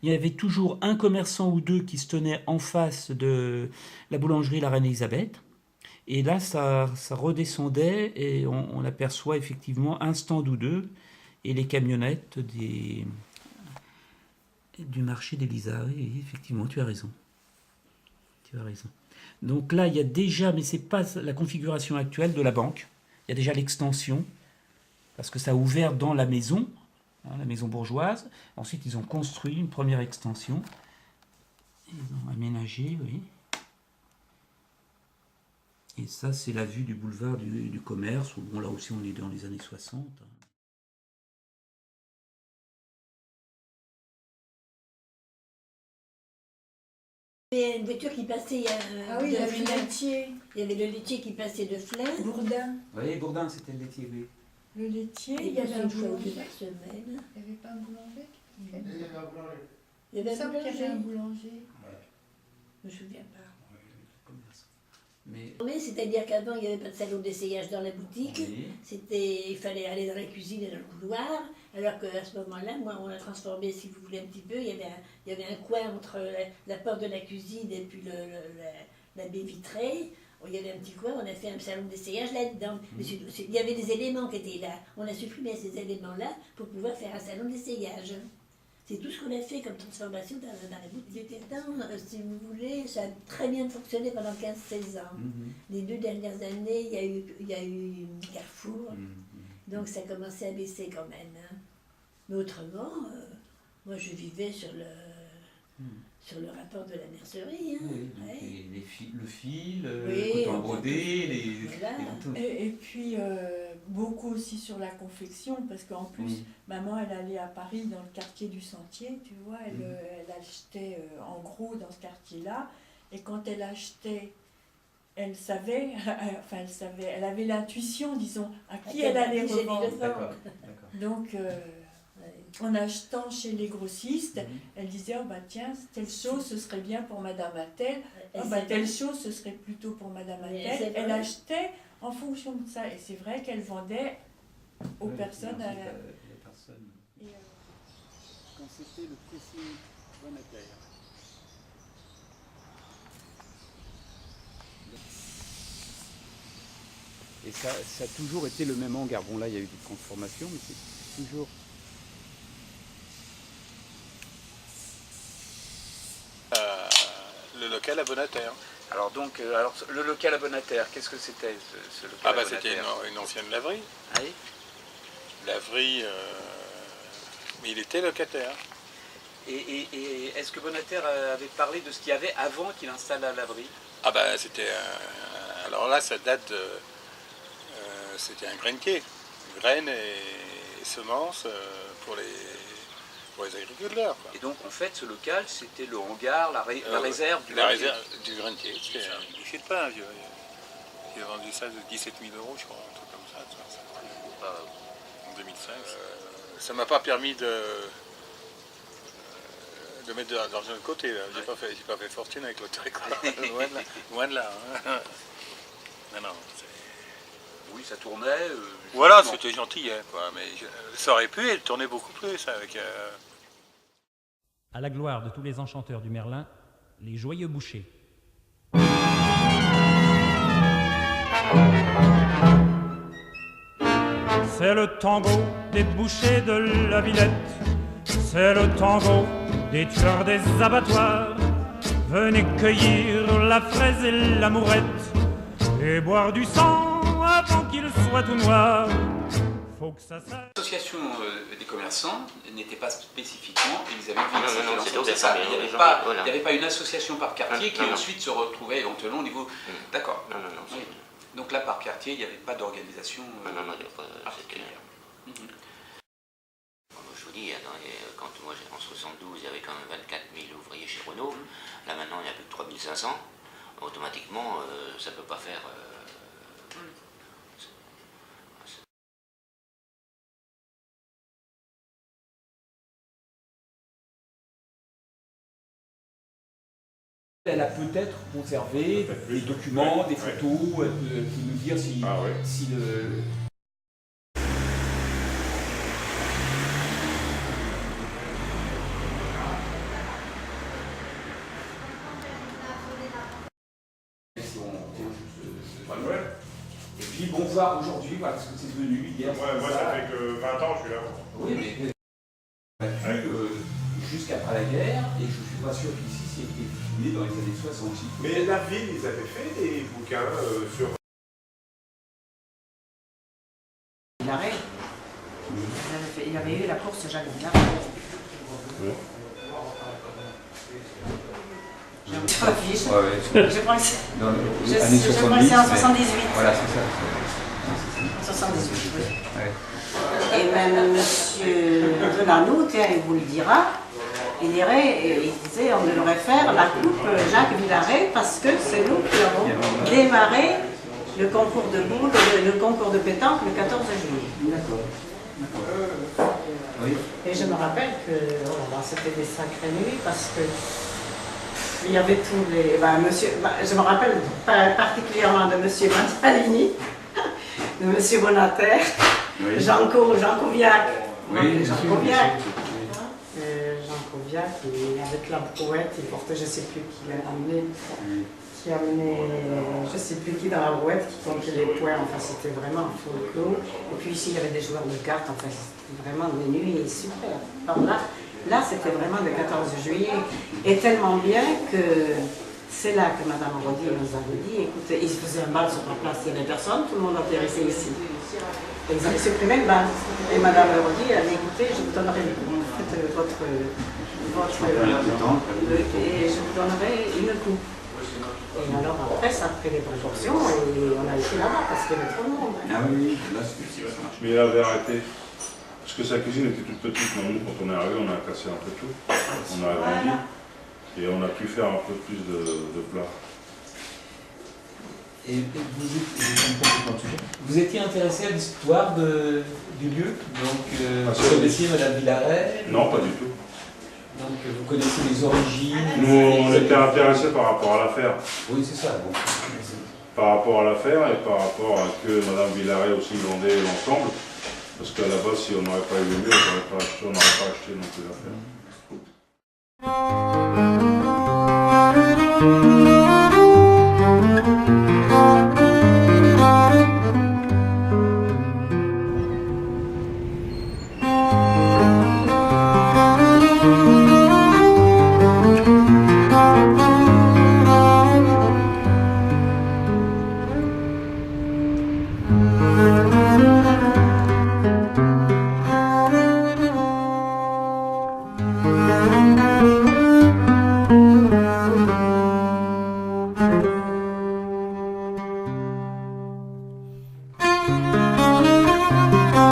il y avait toujours un commerçant ou deux qui se tenaient en face de la boulangerie La Reine Elisabeth. Et là, ça redescendait et on aperçoit effectivement un stand ou deux et les camionnettes du marché d'Elisa. Oui, effectivement, tu as raison. Tu as raison. Donc là, il y a déjà, mais c'est pas la configuration actuelle de la banque. Il y a déjà l'extension, parce que ça a ouvert dans la maison bourgeoise. Ensuite, ils ont construit une première extension. Ils ont aménagé, oui. Et ça, c'est la vue du boulevard du commerce, où bon, là aussi, on est dans les années 60. Il y avait une voiture qui passait, Ah oui, il y avait le laitier. Il y avait le laitier qui passait de Flins. Bourdin. Oui, Bourdin, c'était le laitier, oui. Le laitier, Il il y avait un une fois ou boulanger. deux par semaine. Il n'y avait pas un boulanger Il y avait Il un me semble qu'il y avait un boulanger. boulanger. Je me souviens pas. Mais Mais c'est-à-dire qu'avant, il n'y avait pas de salon d'essayage dans la boutique. oui. Il fallait aller dans la cuisine et dans le couloir. Alors qu'à ce moment-là, moi, on l'a transformé, si vous voulez, un petit peu. Il y avait un coin entre la porte de la cuisine et puis la baie vitrée. Il y avait un petit coin, on a fait un salon d'essayage là-dedans. Mais il y avait des éléments qui étaient là. On a supprimé ces éléments-là pour pouvoir faire un salon d'essayage. C'est tout ce qu'on a fait comme transformation dans la boutique. Si vous voulez, ça a très bien fonctionné pendant 15-16 ans. Les 2 dernières années, il y a eu Carrefour, donc ça commençait à baisser quand même. Hein. Mais autrement, moi je vivais sur le rapport de la mercerie. Hein. Oui, donc Ouais. le fil, Oui, le coton brodé, voilà. Et puis, beaucoup aussi sur la confection, parce qu'en plus, maman, elle allait à Paris dans le quartier du Sentier, tu vois, elle achetait en gros dans ce quartier-là, et quand elle achetait, elle savait, elle avait l'intuition, disons, à qui elle allait revendre. D'accord. Donc, en achetant chez les grossistes, elle disait, oh bah tiens, telle chose, ce serait bien pour Madame Attel, oh bah telle chose, ce serait plutôt pour Madame Attel. Elle achetait en fonction de ça, et c'est vrai qu'elle vendait aux personnes. Les personnes. Quand c'était le pressing Bonater. Et ça a toujours été le même hangar. Bon là il y a eu des transformations, mais c'est toujours... Le local à Bonater. Alors donc, le local abonataire, qu'est-ce que c'était ce local Ah bah abonataire? c'était une ancienne laverie. Ah oui. Laverie, mais il était locataire. Et est-ce que Bonater avait parlé de ce qu'il y avait avant qu'il installe la laverie? Ah bah c'était alors là ça date de c'était un grainier, graines et semences pour les agriculteurs. Quoi. Et donc en fait ce local c'était le hangar, la réserve du la grenier. réserve du grainier. C'était un guichet de pain vieux. Il a vendu ça de 17 000 € je crois, un truc comme ça. En 2005. Ça m'a pas permis de mettre de l'argent de côté. J'ai pas fait fortune avec l'hôtel. Loin de là. Hein. Non. Oui, ça tournait. Voilà, c'était gentil, hein, quoi. Mais ça aurait pu, elle tournait beaucoup plus avec. À la gloire de tous les enchanteurs du Merlin, les joyeux bouchers. C'est le tango des bouchers de la Villette, c'est le tango des tueurs des abattoirs. Venez cueillir la fraise et l'amourette et boire du sang avant qu'il soit tout noir. Faut que ça s'arrête. L'association des commerçants n'était pas spécifiquement Elisabeth Ville. Non, c'était au C'est ça. départ, Il n'y mais avait, voilà. avait pas une association par quartier qui Non. ensuite se retrouvait éventuellement au niveau. D'accord. Non. Oui. Donc là, par quartier, il n'y avait pas d'organisation Non, il n'y a pas. particulière. Je vous dis, quand moi en 72, il y avait quand même 24 000 ouvriers chez Renault. Là maintenant, il y a plus de 3 500. Automatiquement, ça ne peut pas faire. Elle a peut-être conservé des documents, des photos, elle peut nous dire si le... puis bon, voir aujourd'hui, voilà ce que c'est devenu hier. Ouais, moi ça fait que 20 ans que je suis là. Oui, mais jusqu'après la guerre, et je suis pas sûr qu'ici c'était filmé dans les années 60. Mais la ville, ils avaient fait des bouquins sur... Villaret. Il avait eu la course Jacques Villaret. Oui. J'ai un petit peu affiche. Je crois que c'est... Dans Je les années crois 70. que c'est en 78. Voilà, c'est ça. 78, oui. Ouais. Et même M. Delanoux, tiens, il vous le dira, il disait on devrait faire la coupe Jacques Villaret parce que c'est nous qui avons démarré le concours de boules, le concours de pétanque le 14 juillet. D'accord. Oui. Et je me rappelle que c'était des sacrées nuits parce que il y avait tous les... je me rappelle particulièrement de M. Mantalini, de M. Bonater, Oui. Jean Coviac. Oui, Jean Coviac. Jean Coviac, avec la brouette, il portait, je ne sais plus qui l'a amené. Qui amenait, je ne sais plus qui dans la brouette, qui comptait les points, enfin c'était vraiment un folklore. Et puis ici il y avait des joueurs de cartes, enfin c'était vraiment des nuits super. Alors là c'était vraiment le 14 juillet, et tellement bien que c'est là que Mme Rodi nous avait dit, écoutez, ils faisaient un bal sur la place, il n'y avait personne, tout le monde atterrissait ici. Et ils avaient supprimé le bal. Et Mme Rodi a dit, écoutez, je vous donnerai votre et je vous donnerai une coupe. Et alors après, ça a pris des proportions et on a été là-bas parce qu'il y avait trop de monde. Ah oui, là c'est ça marche. Mais il avait arrêté. Parce que sa cuisine était toute petite, nous, quand on est arrivé, on a cassé un peu tout. On a agrandi. Et on a pu faire un peu plus de plats. Et vous étiez intéressé à l'histoire du lieu, donc vous connaissiez Mme Villaret? Non, pas du tout. Donc vous connaissez les origines? Nous, on était intéressés par rapport à l'affaire. Oui, c'est ça. Bon. Par rapport à l'affaire et par rapport à que Mme Villaret aussi vendait l'ensemble. Parce qu'à la base, si on n'aurait pas eu le lieu, on n'aurait pas acheté non plus l'affaire.